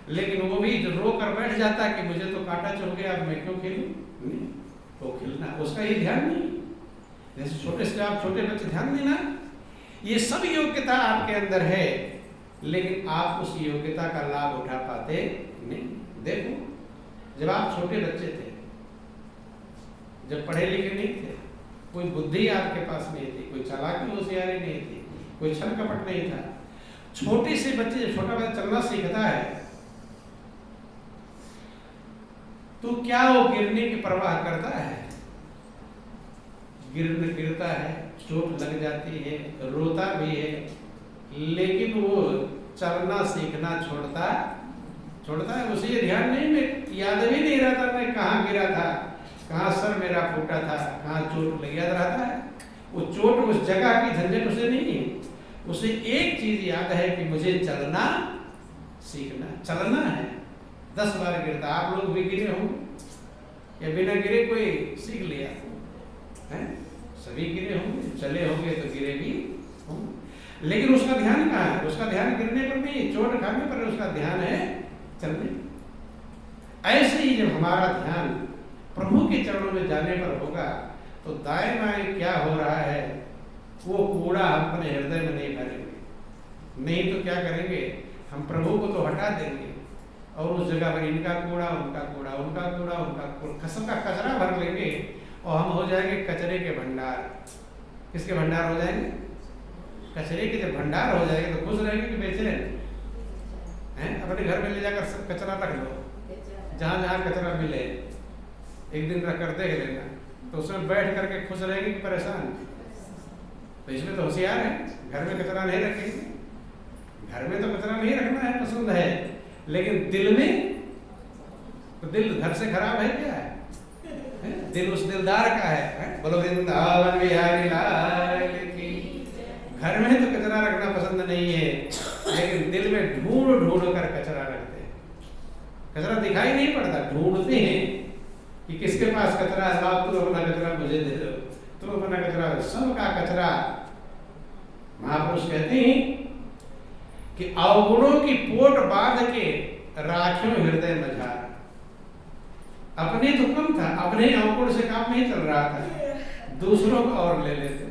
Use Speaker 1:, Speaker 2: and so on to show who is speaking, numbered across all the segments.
Speaker 1: लेकिन वो भी रो कर बैठ जाता है कि मुझे तो कांटा चुभ गया, अब मैं क्यों खेलूं? नहीं, वो खेलना उसका ये ध्यान नहीं। जैसे छोटे से आप छोटे बच्चे ध्यान देना, ये सब योग्यता आपके अंदर है, लेकिन आप उस योग्यता का लाभ उठा पाते नहीं। देखो जब आप छोटे बच्चे थे, जब पढ़े लिखे नहीं थे, कोई बुद्धि आपके पास नहीं थी, कोई चालाकी होशियारी नहीं थी, कोई छल कपट नहीं था, छोटे से बच्चे जब छोटा बच्चा चलना सीखता है तो क्या वो गिरने की परवाह करता है? गिरता है, चोट लग जाती है, रोता भी है, लेकिन वो चलना सीखना छोड़ता है। उसे ये ध्यान नहीं, मैं याद भी नहीं रहता मैं कहाँ गिरा था, कहाँ सर मेरा फूटा था, कहाँ चोट लग, याद रहता है? वो चोट उस जगह की झंझट उसे नहीं है, उसे एक चीज याद है कि मुझे चलना सीखना, चलना है। 10 बार गिरता, आप लोग भी गिरे होंगे या बिना गिरे कोई सीख लिया है? सभी गिरे होंगे, चले होंगे तो गिरे भी होंगे, लेकिन उसका ध्यान कहाँ है? उसका ध्यान गिरने पर नहीं, चोट खाने पर, उसका ध्यान है चलने। ऐसे ही जब हमारा ध्यान प्रभु के चरणों में जाने पर होगा तो दाएं बाएं क्या हो रहा है वो कूड़ा हम अपने हृदय में नहीं भरेंगे। नहीं तो क्या करेंगे, हम प्रभु को तो हटा देंगे और उस जगह पर इनका कूड़ा, उनका कूड़ा, उनका कूड़ा, उनका कूड़ा, सबका कचरा भर लेंगे और हम हो जाएंगे कचरे के भंडार। किसके भंडार हो जाएंगे? कचरे के जब भंडार हो जाएंगे तो खुश रहेंगे कि बेचैन हैं? अपने घर में ले जाकर सब कचरा रख लो, जहाँ जहाँ कचरा मिले एक दिन रख कर देख लेना, तो उसमें बैठ करके खुश रहेंगे कि परेशान? तो इसमें तो होशियार है, घर में कचरा नहीं रखेंगे। घर में तो कचरा नहीं रखना है, पसंद है, लेकिन दिल में तो दिल घर से खराब है क्या है? दिल उस दिलदार का है? बोलो वृंदावन बिहारी लाल की। घर में तो कचरा रखना पसंद नहीं है, लेकिन दिल में ढूंढ ढूंढ कर कचरा रखते हैं। कचरा दिखाई नहीं पड़ता, ढूंढते हैं कि किसके पास कचरा है, लाओ तुम अपना कचरा मुझे दे दो, तुम अपना कचरा, सबका कचरा। महापुरुष कहते हैं कि अवगुणों की पोट बांध के राख्यों हृदय मझार। अपने तो कम था, अपने अवगुण से काम नहीं चल रहा था, दूसरों को और ले लेते।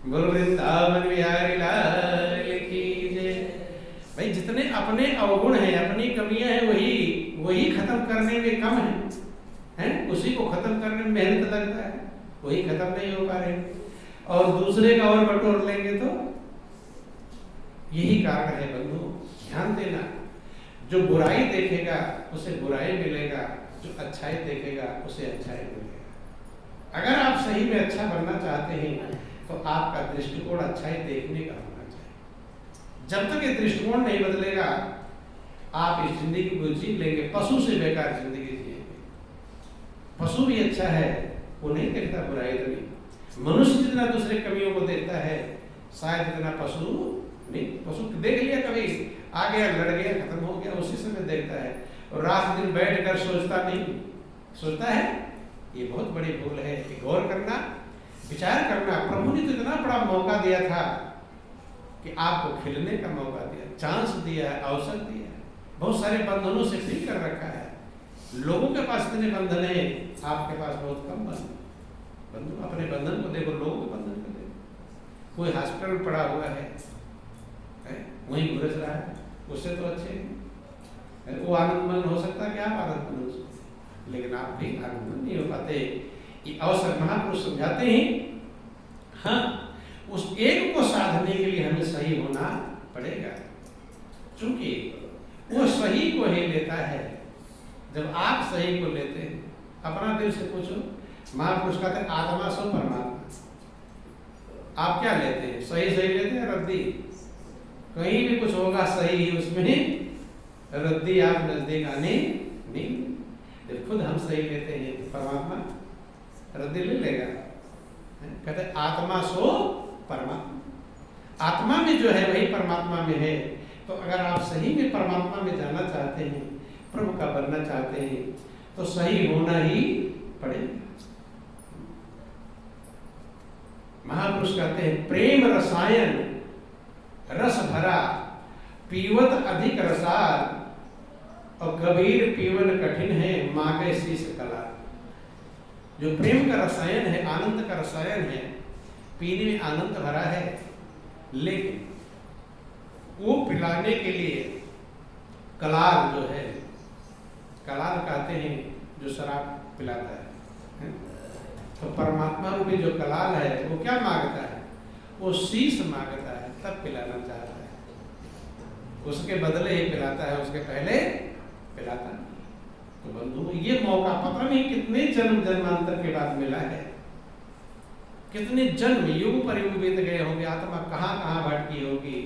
Speaker 1: बोलो वृंदावन बिहारी लाल की जय। भाई जितने अपने अवगुण हैं, अपनी कमियां हैं, वही खत्म करने में कम है, उसी को खत्म करने में मेहनत लगता है, वही खत्म नहीं हो पा रहे, और दूसरे का और बटोर लेंगे तो यही कारण है। बंधु ध्यान देना, जो बुराई देखेगा उसे बुराई मिलेगा, जो अच्छाई देखेगा उसे अच्छाई मिलेगा। अगर आप सही में अच्छा बनना चाहते हैं तो आपका दृष्टिकोण अच्छाई देखने का होना चाहिए। जब तक ये दृष्टिकोण नहीं बदलेगा आप इस जिंदगी को जी लेंगे, पशु से बेकार जिंदगी जिएंगे। पशु भी अच्छा है, वो नहीं देखता बुराई तो नहीं। मनुष्य जितना दूसरे कमियों को देखता है शायद इतना पशु नहीं। पशु देख लिया कभी, आ गया, लड़ गया, खत्म हो गया, उसी समय देखता है, और रात दिन बैठ कर सोचता नहीं। सोचता है, ये बहुत बड़ी भूल है। कि गौर करना, विचार करना। प्रभु ने तो इतना बड़ा मौका दिया था कि आपको खिलने का मौका दिया, चांस दिया है, अवसर दिया है, बहुत सारे बंधनों से फ्री कर रखा है। लोगों के पास इतने बंधन है, आपके पास बहुत कम बंधन। बंधु अपने बंधन को देखो, लोगों के बंधन को देखो। कोई हॉस्पिटल में पड़ा हुआ है, वहीं घुस रहा है, उससे तो अच्छे है। वो आनंदमन हो सकता है कि आप आनंदमन हो सकते, लेकिन आप भी आनंदमन नहीं हो पाते। ये अवसर महापुरुष समझाते हैं। हाँ, उस एक को साधने के लिए हमें सही होना पड़ेगा, क्योंकि वो सही को ही लेता है। जब आप सही को लेते हैं, अपना दिल से पूछो। महापुरुष कहते हैं आत्मा सो परमात्मा। आप क्या लेते हैं? सही लेते हैं, रद्दी? कहीं भी कुछ होगा सही ही, उसमें रद्दी आप नजदीक आने नहीं। जब खुद हम सही लेते हैं तो परमात्मा रद्दी ले लेगा। कहते आत्मा सो परमात्मा। आत्मा में जो है वही परमात्मा में है। तो अगर आप सही में परमात्मा में जाना चाहते हैं, प्रभु का बनना चाहते हैं, तो सही होना ही पड़ेगा। महापुरुष कहते हैं प्रेम रसायन रस भरा पीवत अधिक रसार और कबीर पीवन कठिन है मांगे शीश कला। जो प्रेम का रसायन है, आनंद का रसायन है, पीने में आनंद भरा है, लेकिन वो पिलाने के लिए कलाल जो है, कलाल कहते हैं जो शराब पिलाता है, तो परमात्मा रूपी जो कलाल है वो क्या मांगता है? वो शीश मांगता है, तब पिलाना चाहता है। उसके बदले ही पिलाता है, उसके पहले पिलाता नहीं। तो बंधु, ये मौका पता नहीं कितने जन्म जन्मांतर के बाद मिला है, कितने जन्म युग पर युग बीत गए होंगे, आत्मा कहाँ कहाँ भटकी होगी,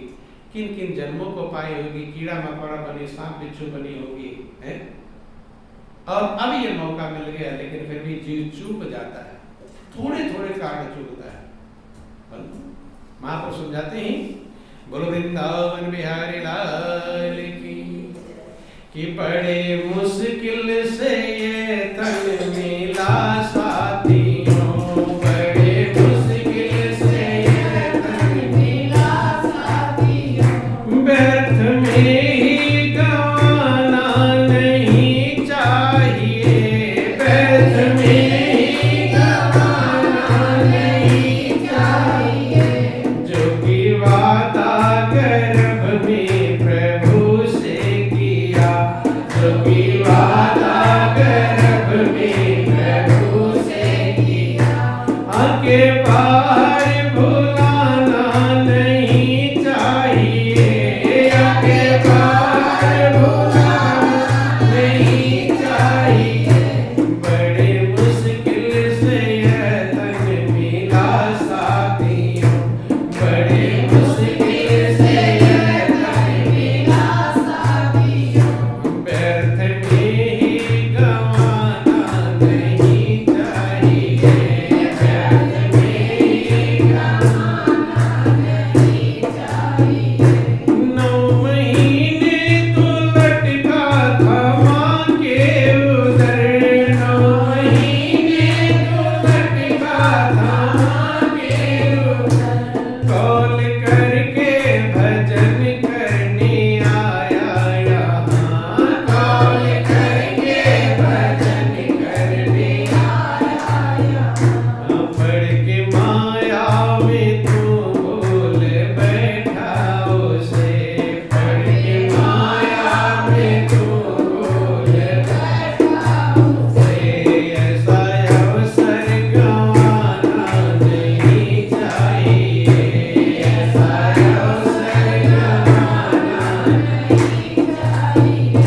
Speaker 1: किन किन जन्मों को पाई होगी, कीड़ा मकोड़ा बनी, सांप बिच्छू बनी होगी, है? और अब ये मौका मिल गया, लेकिन फिर भी जीव चूक जाता है, थोड़े थोड़े कारण चूकता है। महापुरुष समझाते हैं, बोलो वृंदावन बिहारी लाल की बड़े मुश्किल से ये तन मिला साथियों, बड़े मुश्किल से ये तन मिला साथियों, व्यर्थ में ही गंवाना नहीं चाहिए, व्यर्थ में ही गंवाना नहीं चाहिए, जो कि वादा गर्भ में प्रभु से किया, जो कि वादा गर्भ में प्रभु से किया, आके पार भुलाना नहीं चाहिए, आके पार भुलाना नहीं चाहिए, बड़े मुश्किल से यह तन मिला साथियों, बड़े मुश्किल से यह तन मिला साथियों, व्यर्थ में ही गंवाना नहीं चाहिए, व्यर्थ में ही गंवाना नहीं चाहिए। 9 महीने तो लटका था माँ के उदर, 9 महीने तो लटका था माँ के उदर, कौल करके भजन करने आया यहाँ, कौल करके भजन करने आया यहाँ, पढ़ के माया में तू भूल बैठा उसे, पढ़ के माया में तू भूल बैठा उसे, ऐसा अवसर गंवाना नहीं चाहिए, ऐसा अवसर गंवाना नहीं चाहिए,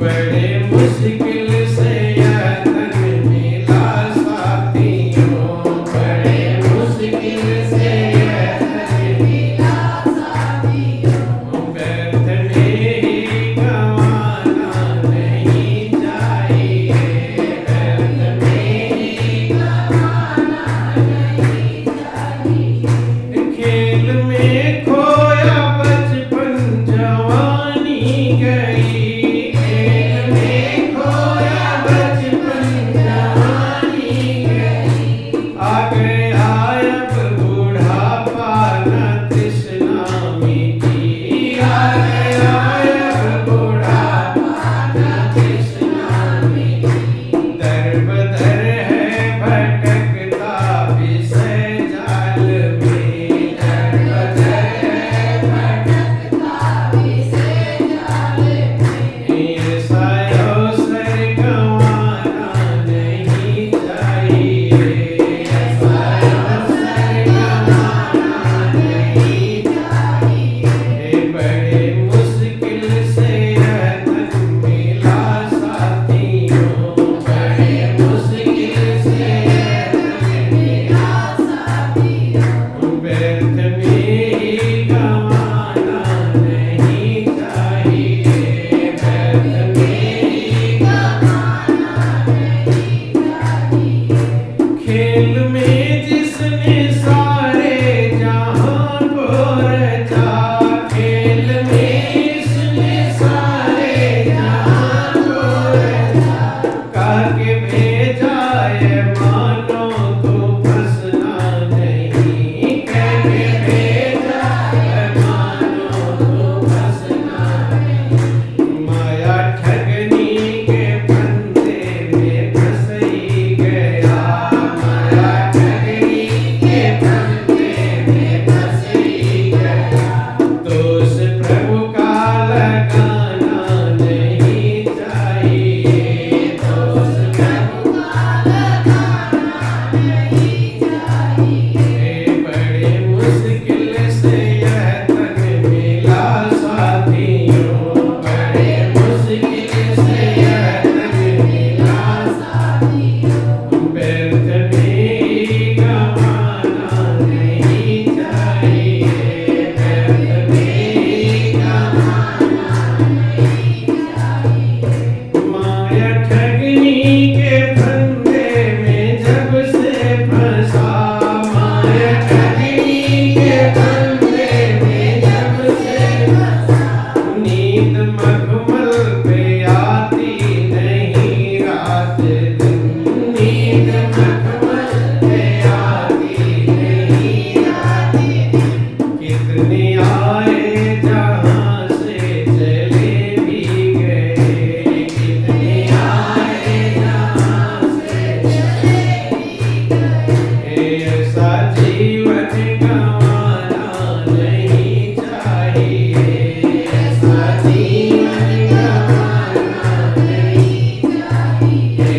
Speaker 1: बड़े मुश्किल से यह तन मिला साथियों, बड़े मुश्किल से यह तन मिला साथियों, व्यर्थ में ही गंवाना नहीं चाहिए, व्यर्थ में ही गंवाना नहीं चाहिए। खेल में खोया बचपन जवानी गई, खेल में खोया बचपन जवानी गई, आ गया अब बुढ़ापा न तृष्णा मिटी, आ गया अब बुढ़ापा न तृष्णा मिटी, दर बदर है भटकता विषय जाल में, दर बदर है भटकता विषय जाल में, लगाना नहीं चाहिए, तो उसका बड़े मुश्किल से यह तक मिला साथियों, बड़े मुश्किल से यह तक मिला साथियों, व्यर्थ में गंवाना नहीं चाहिए, व्यर्थ में गंवाना नहीं चाहिए। माया ठगनी के फंदे में जब से फंसा, माया ठगनी के फंदे में जब से फंसा, नींद मखमल पे आती नहीं रात दिन, नींद मखमल पे आती नहीं रात दिन। कितने आए जहाँ से चले भी गए, कितने आए जहाँ से चले भी गए। ऐसा जीवन गंवाना नहीं चाहिए, ऐसा जीवन गंवाना नहीं चाहिए।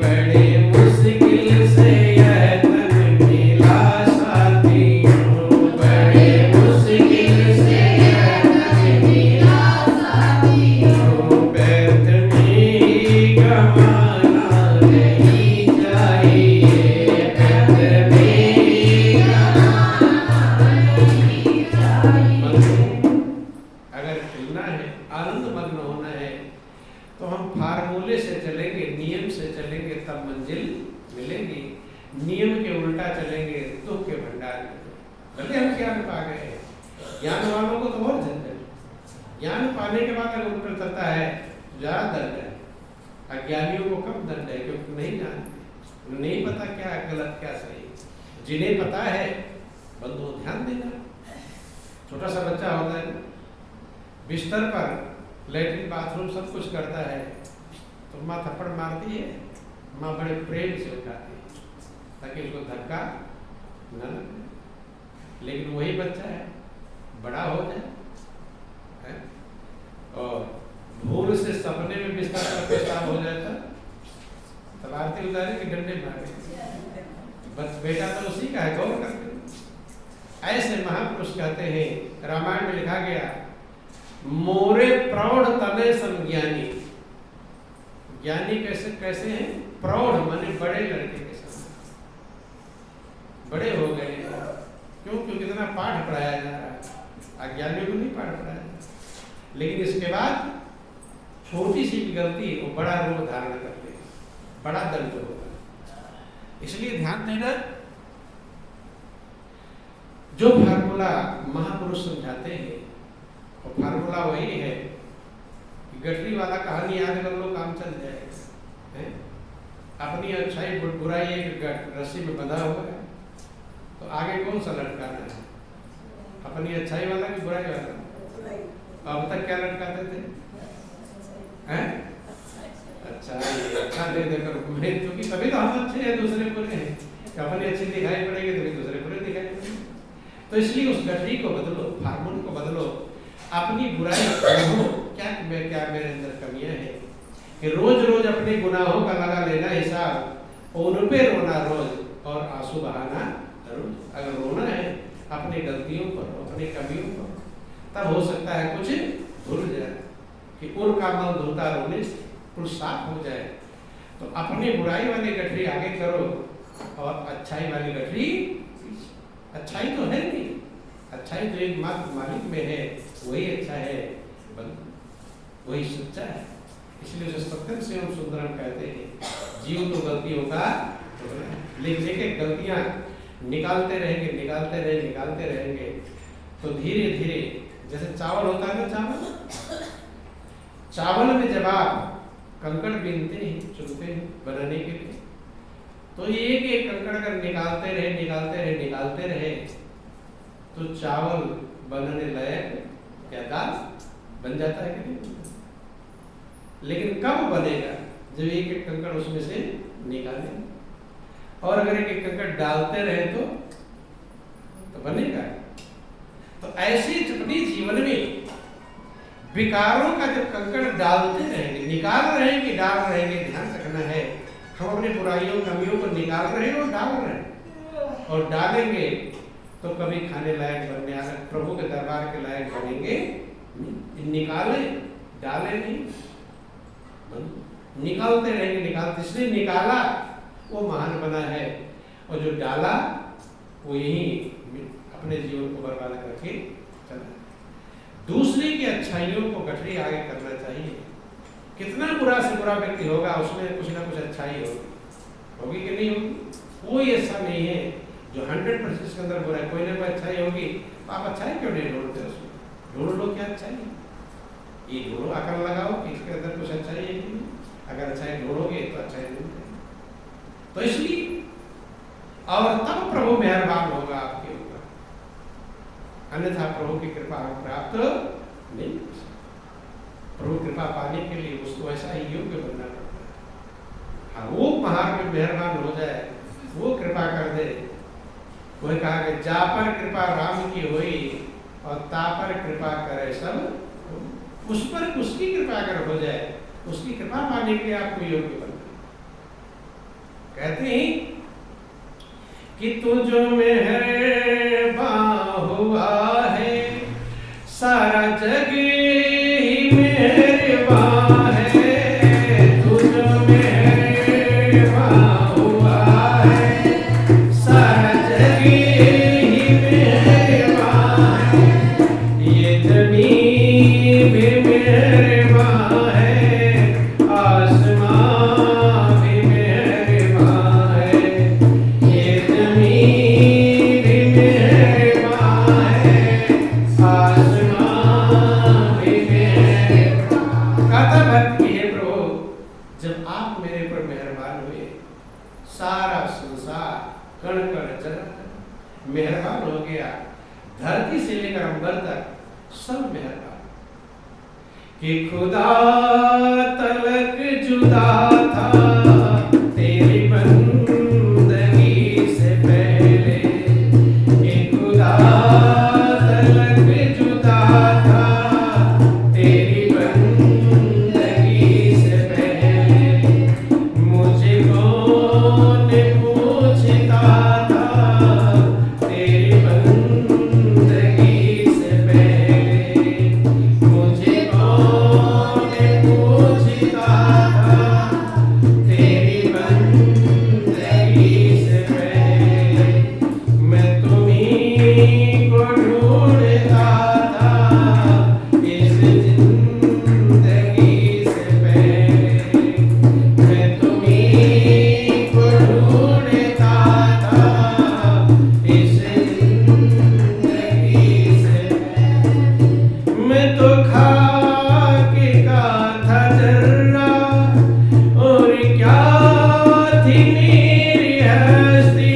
Speaker 1: बड़े मुश्किल से यह तन मिला साथियों, बड़े मुश्किल से यह तन मिला साथियों, व्यर्थ में गंवाना नहीं चाहिए, व्यर्थ में गंवाना नहीं चाहिए। अगर खिलना है, आनंद मग्न होना है, तो हम फार्मूले से चलेंगे, नियम से चलेंगे, तब मंजिल मिलेगी। नियम के उल्टा चलेंगे, दुख के भंडार में। भले हम ज्ञान पा गए हैं, ज्ञान वालों को तो और झंझट। ज्ञान पाने के बाद अगर उल्टा चलता है ज्यादा दंड है। अज्ञानियों को कम दंड है, क्योंकि नहीं जानते, उन्हें नहीं पता क्या है गलत क्या सही। जिन्हें पता है बंधु ध्यान देना। छोटा सा बच्चा होता है, बिस्तर पर लेटरिन बाथरूम सब कुछ करता है, तो माँ थप्पड़ मारती है, माँ बड़े प्रेम से उठाती है ताकि उसको धक्का न लगे। लेकिन वही बच्चा है, बड़ा हो जाए है? और भूल से सपने में बिस्तर पर पेशाब हो जाता, तब आरती उतारे कि डंडे मारे। बस बेटा तो उसी का है, गौर करते। ऐसे महापुरुष कहते हैं, रामायण में लिखा गया, मोरे प्रौढ़ तने संज्ञानी। ज्ञानी कैसे कैसे हैं? प्रौढ़ माने बड़े लड़के के समान, बड़े हो गए। क्यों? क्योंकि इतना पाठ पढ़ाया जा रहा है। अज्ञानियों को नहीं पाठ पढ़ाया जा रहा। लेकिन इसके बाद छोटी सी गलती वो बड़ा रूप धारण करते हैं, बड़ा दंड होगा। इसलिए ध्यान देना, जो फार्मूला महापुरुष समझाते हैं, और फार्मूला वही है कि गठरी वाला कहानी याद कर लो, काम चल जाएगा। अपनी अच्छाई बुराई एक रस्सी में बंधा हुआ है, तो आगे कौन सा लटकाना है? अपनी अच्छाई वाला कि बुराई वाला? अब तक क्या लटकाते थे? हैं? अच्छा दे देकर घूमे, क्योंकि कभी तो हम अच्छे हैं, दूसरे बुरे हैं। अपनी अच्छी दिखाई पड़ेगी तो दूसरे बुरे दिखाई पड़ेंगे। तो इसलिए उस गठरी को बदलो, फार्मूले को बदलो। अपनी बुराई क्या मेरे अंदर कमियां हैं कि रोज रोज अपने गुनाहों का लगा लेना हिसाब, और उन पे रोना रोज, और आंसू बहाना रोज। अगर रोना है अपनी गलतियों पर, अपनी कमियों पर, तब हो सकता है कुछ भूल जाए कि उर का मन धोता रोने से कुछ साफ हो जाए। तो अपनी बुराई वाली गठरी आगे करो, और अच्छाई वाली गठरी। अच्छाई तो है नहीं, अच्छाई तो एक मात्र मालिक में है, वही अच्छा है, वही सच्चा है। इसलिए उसे सत्यम से हम सुंदरम कहते हैं। जीव तो गलतियों का, लेकिन एक गलतियां निकालते रहेंगे, तो धीरे धीरे, जैसे चावल होता है ना, चावल में जब आप कंकड़ बीनते हैं, चुनते हैं बनाने के लिए, तो एक एक कंकड़ अगर निकालते रहे, तो चावल बनने लायक क्या दाल बन जाता है कि नहीं? लेकिन कब बनेगा? जब एक एक कंकड़ उसमें से निकाले, और अगर एक एक कंकड़ डालते रहे तो बनेगा। तो ऐसे अपने जीवन में विकारों का जब कंकड़ डालते रहेंगे, निकाल रहे हैं कि डाल रहे हैं, ध्यान रखना है। हम अपनी बुराइयों कमियों को निकाल रहे हैं और डाल रहे हैं, और डालेंगे तो कभी खाने लायक बनने आ रहे, प्रभु के दरबार के लायक बनेंगे। निकाले डाले नहीं, निकालते रहेंगे, निकालते। इसलिए निकाला वो महान बना है, और जो डाला वो यही अपने जीवन को बर्बाद करके चला। दूसरे की अच्छाइयों को गठरी आगे करना चाहिए। कितना बुरा से बुरा व्यक्ति होगा, उसमें कुछ ना कुछ अच्छाई होगी कि नहीं होगी? कोई ऐसा नहीं है जो 100% इसके अंदर बुरा है, कोई ना कोई अच्छाई होगी। आप अच्छाई क्यों नहीं ढूंढते उसमें? ढूंढ लो क्या अच्छाई है, ये ढूंढो, अकल लगाओ कि इसके अंदर कुछ अच्छाई है कि नहीं। अगर अच्छाई ढूंढोगे तो अच्छाई ढूंढते। तो इसलिए और तब प्रभु मेहरबान होगा आपके ऊपर, अन्यथा प्रभु की कृपा प्राप्त नहीं। प्रभु कृपा पाने के लिए उसको ऐसा ही योग्य बनना पड़ता है। हाँ, वो महान में मेहरबान हो जाए, वो कृपा कर दे। वही कहा कि जा पर कृपा राम की हुई और ता पर कृपा करे सब। उस पर उसकी कृपा अगर हो जाए, उसकी कृपा पाने के लिए आपको योग्य बनना। कहते हैं कि तुझ मेहरबान हुआ है, सारा जग ही मेहरबान है। तुझ मेहरबान हुआ है, सारा जग ही मेहरबान है। ये जमीन भी मेहरबान है, आसमां भी मेहरबान है। ये जमीन भी मेहरबान है, आसमां भी मेहरबान। कहता भक्त कि हे प्रभु, जब आप मेरे पर मेहरबान हुए, सारा संसार कण कण जन मेहरबान हो गया। धरती से लेकर अंबर तक सब मेहरबान। कि खुदा तलक जुदा था तेरी बंदगी से पहले। कि खुदा तलक जुदा था तेरी बंदगी से पहले। मुझे कौन पूछता था तेरी बंदगी से पहले। मुझे कौन पूछता था तेरी बंदगी से पहले। मैं तुम्हीं को ढूंढता था इस जिंदगी से पहले। मैं तुम्हीं को ढूंढता था इस जिंदगी से पहले। मैं तो खाक का था जर्रा, और क्या थी मेरी हस्ती।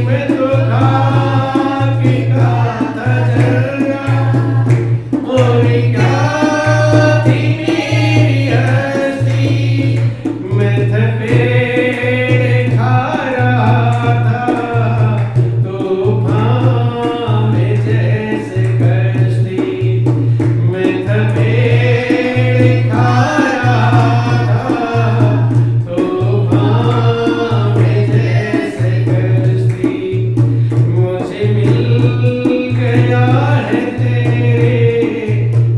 Speaker 1: मैं तो खाक का था जर्रा, और क्या थी मेरी हस्ती। मैं था पेड़ खा रहा था तूफान में जैसे कश्ती। मैं था पेड़ खा रहा था तूफान में जैसे कश्ती। मुझे मिल गया है तेरे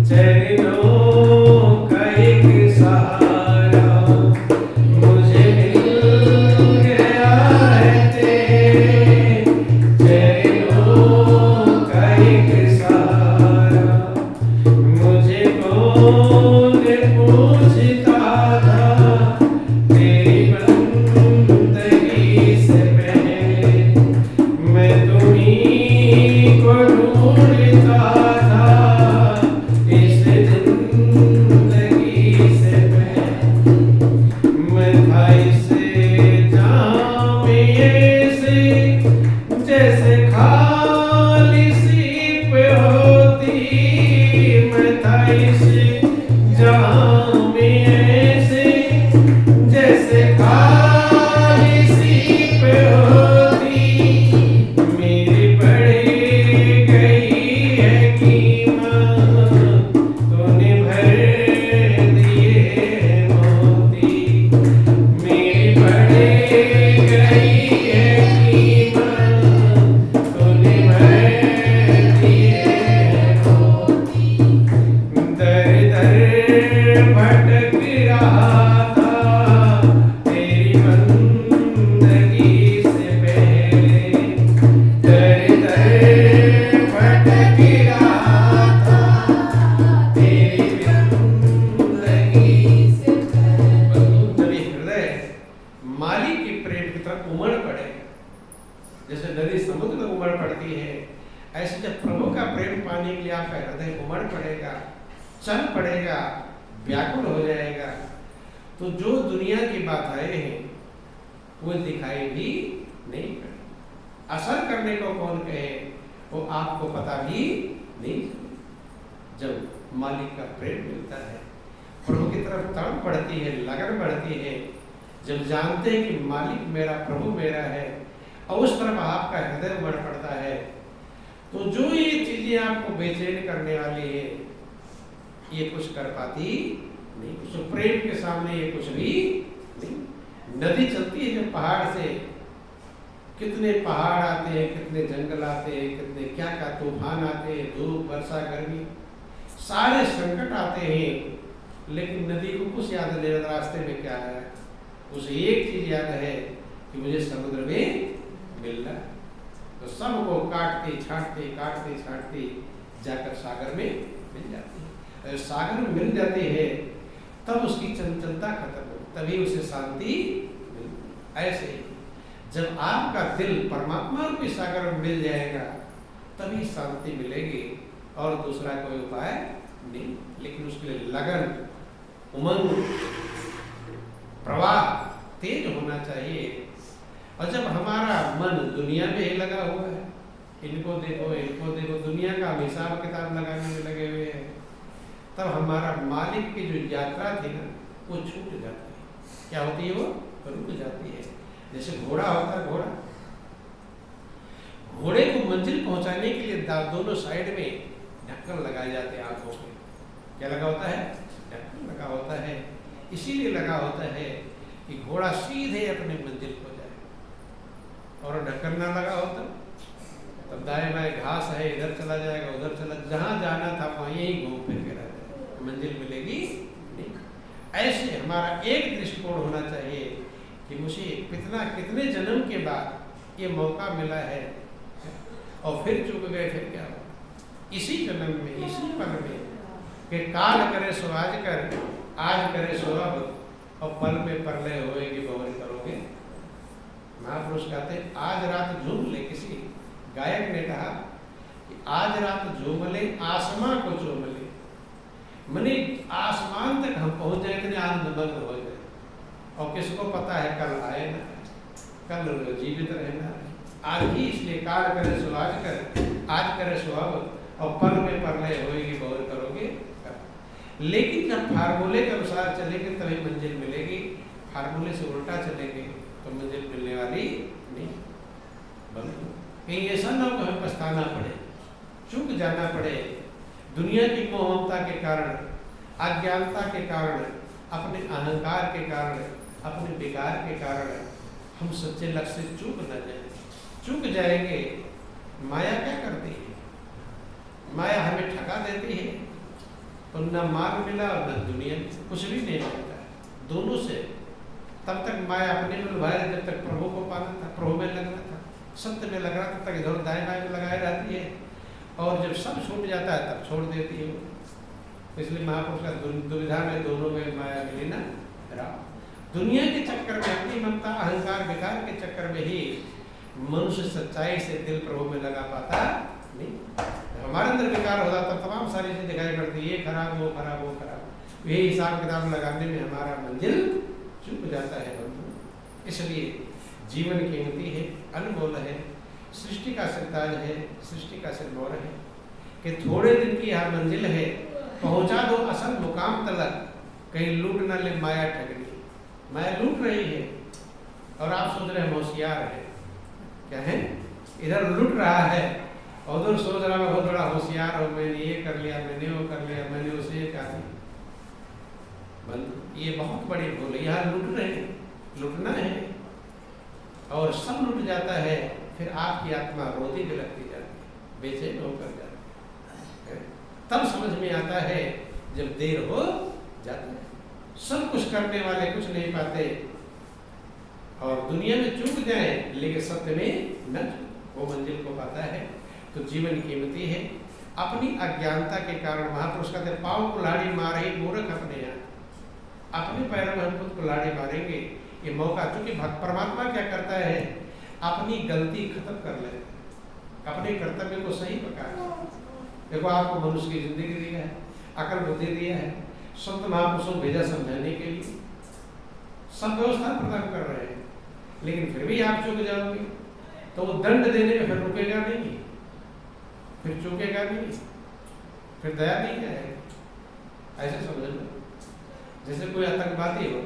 Speaker 1: चरणों का एक सहारा। मुझे मिल गया है तेरे चरणों का एक सहारा। मुझे कौन पूछता था तेरी बंदगी से पहले। मैं तुम्हीं को ढूंढता था इस जिंदगी से पहले। मैं था इसे जामिए से जैसे खाली सीप होती। मैं था इसे जामिए से जैसे खाली सीप होती। मेरी बढ़ गई है कीमत, तो चल पड़ेगा, व्याकुल हो जाएगा, तो जो दुनिया की बाधाएं हैं वो दिखाई भी नहीं पड़े। असर करने को कौन कहे, वो आपको पता भी नहीं चले। जब मालिक का प्रेम मिलता है, प्रभु की तरफ तड़प बढ़ती है, लगन बढ़ती है, जब जानते हैं कि मालिक मेरा, प्रभु मेरा है, और उस तरफ आपका हृदय बढ़ पड़ता है, तो जो ये चीजें आपको बेचैन करने वाली है, ये कुछ कर पाती नहीं। तो प्रेम के सामने ये कुछ भी नहीं। नदी चलती है जब पहाड़ से, कितने पहाड़ आते हैं, कितने जंगल आते हैं, कितने क्या क्या तूफान आते हैं, धूप, वर्षा, गर्मी, सारे संकट आते हैं, लेकिन नदी को कुछ याद नहीं रहता रास्ते में क्या है। उसे एक चीज याद है कि मुझे समुद्र में मिलना, तो सबको काटते छाटते जाकर सागर में मिल जाती है। अगर सागर में मिल जाती है तब उसकी चंचलता खत्म हो, तभी उसे शांति मिलती। ऐसे ही जब आपका दिल परमात्मा रूपी सागर में मिल जाएगा तभी शांति मिलेगी, और दूसरा कोई उपाय नहीं। लेकिन उसके लिए लगन, उमंग, प्रवाह तेज होना चाहिए। और जब हमारा मन दुनिया में ही लगा हुआ है, इनको देखो, दुनिया का हिसाब किताब लगाने में लगे हुए हैं, तब हमारा मालिक की जो यात्रा थी ना, वो छूट जाती है। क्या होती है? वो रुक जाती है। जैसे घोड़ा होता है, घोड़े को मंजिल पहुंचाने के लिए दोनों साइड में ढक्कन लगाए जाते हैं आंखों में। क्या लगा होता है? ढक्कन लगा होता है। इसीलिए लगा होता है कि घोड़ा सीधे अपने मंजिल को जाए, और ढक्कन ना लगा होता तब दाएं बाएं घास है, इधर चला जाएगा, उधर चला, जहां जाना था वहां यही घूम फिर के रह जाएगा, मंजिल मिलेगी नहीं। ऐसे हमारा एक दृष्टिकोण होना चाहिए कि मुझे कितने जन्म के बाद ये मौका मिला है, और फिर चूक गए, फिर क्या हुआ? इसी जन्म में, इसी पल में, कि काल करे सो आज कर, आज करे सो अब, और पल में परलय होएगी बहुरी करोगे। महापुरुष कहते हैं आज रात झूम ले, किसी गायक ने कहा कि आज रात झूम ले, आसमां को झूम ले, मने आसमान तक हम पहुंच जाए, इतने आनंदमग्न हो जाए। और किसको पता है कल आए ना, कल जीवित रहना। आज ही इसलिए काल करे सो आज कर, आज करे सो अब, और पल में परलय होएगी बहुरी करोगे। लेकिन जब फार्मूले के अनुसार चलेंगे तभी मंजिल मिलेगी, फार्मूले से उल्टा चलेंगे तो मंजिल मिलने वाली नहीं। कहीं ऐसा ना हो हमें पछताना पड़े, चूक जाना पड़े, दुनिया की मोह ममता के कारण, अज्ञानता के कारण, अपने अहंकार के कारण, अपने विकार के कारण हम सच्चे लक्ष्य से चूक न जाए। चूक जाएंगे, माया क्या करती है? माया हमें ठगा देती है, तो न मार्ग मिला और न दुनिया में कुछ भी नहीं मिलता है दोनों से। तब तक माया अपने में लुभाए, जब तक प्रभु को पाना था, प्रभु में लगना था, सत्य में लग रहा था, तब तक इधर दाएं बाएं में लगाए रहती है, और जब सब छूट जाता है तब छोड़ देती है वो। इसलिए महापुरुष का दुविधा में दोनों में माया मिली ना राम। दुनिया के चक्कर में, अपनी ममता, अहंकार, विकार के चक्कर में ही मनुष्य सच्चाई से दिल प्रभु में लगा पाता नहीं। हमारे अंदर विकार होता तब तमाम सारी चीजें दिखाई पड़ती, ये खराब, वो खराब, वो खराब, यही हिसाब किताब लगाने में हमारा मंजिल चूक जाता है बंधु। इसलिए जीवन कीमती है, अनमोल है, सृष्टि का सिरताज है, सृष्टि का सिरमौर है, कि थोड़े दिन की यह मंजिल है, पहुंचा दो असल मुकाम तलक, कहीं लूट न ले माया ठगनी। माया लूट रही है और आप सोच रहे हैं होशियार है। क्या है? इधर लूट रहा है और उधर सोच रहा है बहुत बड़ा होशियार हो, मैंने ये कर लिया, मैंने वो कर लिया, मैंने उसे ये कर लिया। ये बहुत बड़ी भूल है। यहाँ लूट रहे हैं, लूटना है, और सब लूट जाता है, फिर आपकी आत्मा रोती बिलखती जाती है, बेचैन होकर जाती है। तब समझ में आता है जब देर हो जाती है। सब कुछ करने वाले कुछ नहीं पाते, और दुनिया में चूक जाए लेकिन सत्य में न वो मंजिल को पाता है। तो जीवन कीमती है। अपनी अज्ञानता के कारण महापुरुष कहते हैं, पाँव कुल्हाड़ी मारे मूर्ख अपने यहाँ, अपने पैरों में हम खुद कुल्हाड़ी मारेंगे। ये मौका, चूंकि परमात्मा क्या करता है, अपनी गलती खत्म कर ले, अपने कर्तव्य को सही प्रकार। देखो आपको मनुष्य की जिंदगी दी है, अकल बुद्धि दिया है, संत महापुरुषों भेजा समझाने के लिए, सब व्यवस्था प्रदान कर रहे हैं, लेकिन फिर भी आप चूक जाओगे तो वो दंड देने में फिर रुकेगा नहीं, फिर चूकेगा नहीं, फिर दया नहीं आएगा। ऐसे समझ लो, जैसे कोई आतंकवादी हो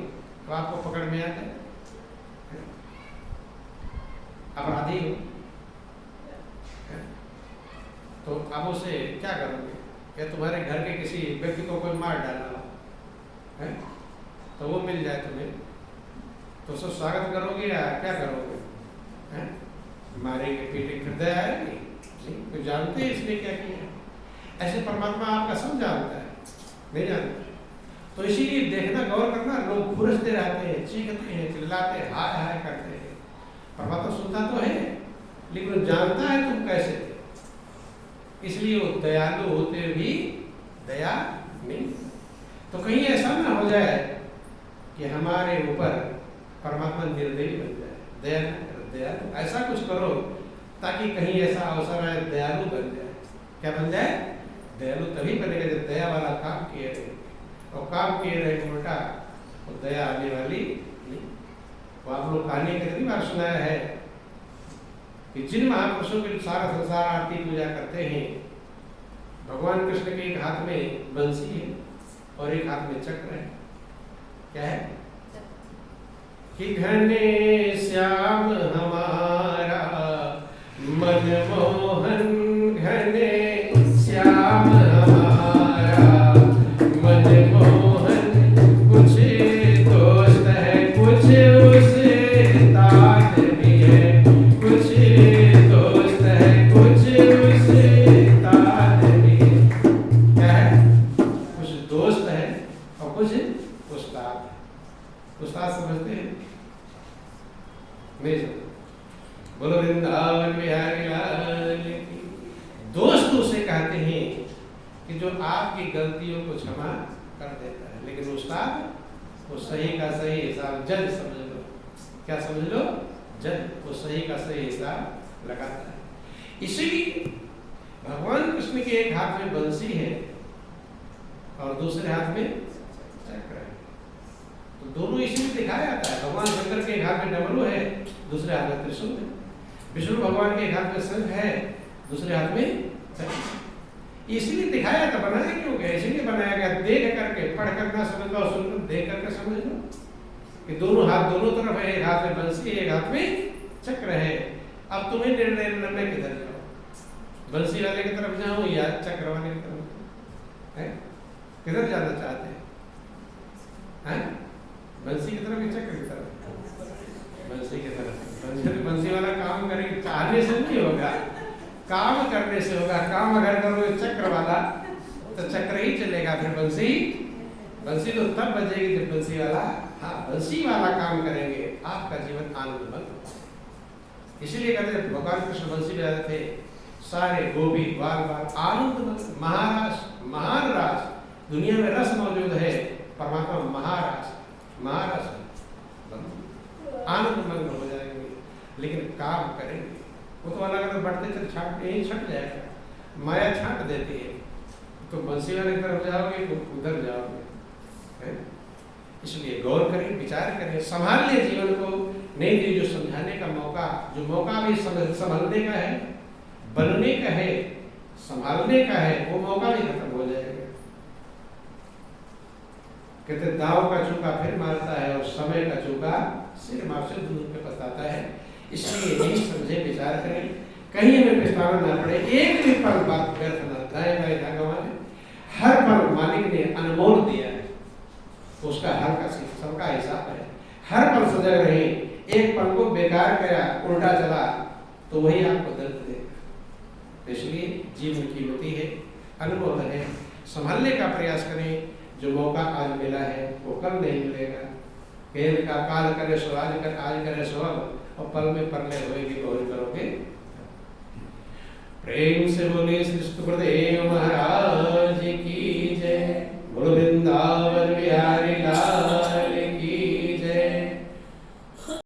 Speaker 1: तो आपको पकड़ में आ जाए, अपराधी हो तो आप उसे क्या करोगे? या तुम्हारे घर के किसी व्यक्ति को कोई मार डाला है तो वो मिल जाए तुम्हें, तो उसको स्वागत करोगे या क्या करोगे? हैं? मारेंगे, पीटेंगे, फिर दया आएगी? तो जानते हैं इसने क्या किया। ऐसे परमात्मा आपका सब जानता है, नहीं जानता। तो इसीलिए देखना, गौर करना, लोग पुरस्ते रहते हैं, चीखते हैं, चिल्लाते हैं, हाय हाय करते हैं। परमात्मा सुनता तो है, लेकिन जानता है तुम कैसे थे, इसलिए वो दयालु होते भी दया नहीं। तो कहीं ऐसा ना हो जाए कि हमारे ऊपर परमात्मा निर्दयी बन जाए, दया न करो, दयालु ऐसा कुछ करो ताकि कहीं ऐसा अवसर आए दयालु बन जाए। क्या बन जाए? दयालु तभी बनेगा जब दया वाला काम किए रहे, और काम किए रहे उल्टा तो दया आने वाली नहीं। तो आप लोग कहानी कितनी बार सुनाया है कि जिन महापुरुषों के सारा संसार आरती पूजा करते हैं, भगवान कृष्ण के एक हाथ में बंसी है और एक हाथ में चक्र है। क्या है? कि घने श्याम हमारा मनमोहन, घने श्याम हमारा मनमोहन, कुछ दोस्त है, कुछ उसे ताज भी है, कुछ दोस्त है, कुछ उसे ताज भी है। क्या है? कुछ दोस्त है और कुछ उस्ताद है। उस्ताद समझते हैं? नहीं समझते। बोलो वृंदावन बिहारी लाल की। दोस्त उसे कहते हैं कि जो आपकी गलतियों को क्षमा कर देता है, लेकिन उस्ताद वो सही का सही हिसाब, जज समझ लो। क्या समझ लो? जज। वो सही का सही हिसाब लगाता है। इसीलिए भगवान कृष्ण के एक हाथ में बंसी है और दूसरे हाथ में चक्र है, तो दोनों इसीलिए दिखाया जाता है। भगवान शंकर के एक हाथ में डमरू है, दूसरे हाथ में त्रिशूल है। विष्णु भगवान के एक हाथ में शंख है, दूसरे हाथ में चक्र। इसलिए दिखाया था, बनाया क्यों गया? इसलिए बनाया गया देख करके, पढ़ कर ना समझ लो, सुन देख करके समझ लो कि दोनों हाथ दोनों तरफ है, एक हाथ में बंसी, एक हाथ में चक्र है। अब तुम्हें निर्णय लेना मैं किधर जाऊं, बंसी वाले की तरफ जाऊं या चक्र वाले की तरफ? है किधर जाना चाहते हैं? बंसी की तरफ या चक्र की तरफ? बंसी की तरफ। बंसी वाला काम करेंगे, चाहने से नहीं होगा, काम करने से होगा। काम अगर करोगे चक्र वाला तो चक्र ही चलेगा, फिर बंसी तो तब बजेगी जब बंसी वाला, हाँ बंसी वाला काम करेंगे, आपका जीवन आनंदमय। इसीलिए कहते हैं भगवान कृष्ण बंसी बजाते थे, सारे गोपी बार बार आनंदमय। महाराज, महान राज, दुनिया में रस मौजूद है, परमात्मा महाराज, महाराज आनंदमग्न हो जाएंगे, लेकिन काम करेंगे। वो तो अलग अलग बढ़ते चल छाट यही छट जाएगा, माया छाट देती है। तो बंसी वाले की तरफ जाओगे तो उधर जाओगे। इसलिए गौर करें, विचार करें, संभाल ले जीवन को। नहीं तो जो समझाने का मौका, जो मौका भी संभालने का है, बनने का है, संभालने का है, वो मौका भी खत्म हो जाएगा। कहते दाव का चूका फिर मारता है और समय का चूका सिर मार से दूर पे बताता है। इसलिए यही समझे, विचार करें, कहीं हमें पछतावा ना पड़े, एक भी पल बात व्यर्थ ना जाए। भगवान हर पल मालिक ने अनमोल दिया है, तो उसका हर का सबका हिसाब है। हर पल सजग रहे, एक पल को बेकार किया, उल्टा चला तो वही आपको दर्द देगा। इसलिए जीवन कीमती है, अनमोल है, संभालने का प्रयास करें। जो मौका आज मिला है वो कल नहीं मिलेगा। खेल का काल करे सो आज कर, आज करे सो अब, और पल में परले होएगी, बहुत करोगे। प्रेम से बोले श्री सुखदेव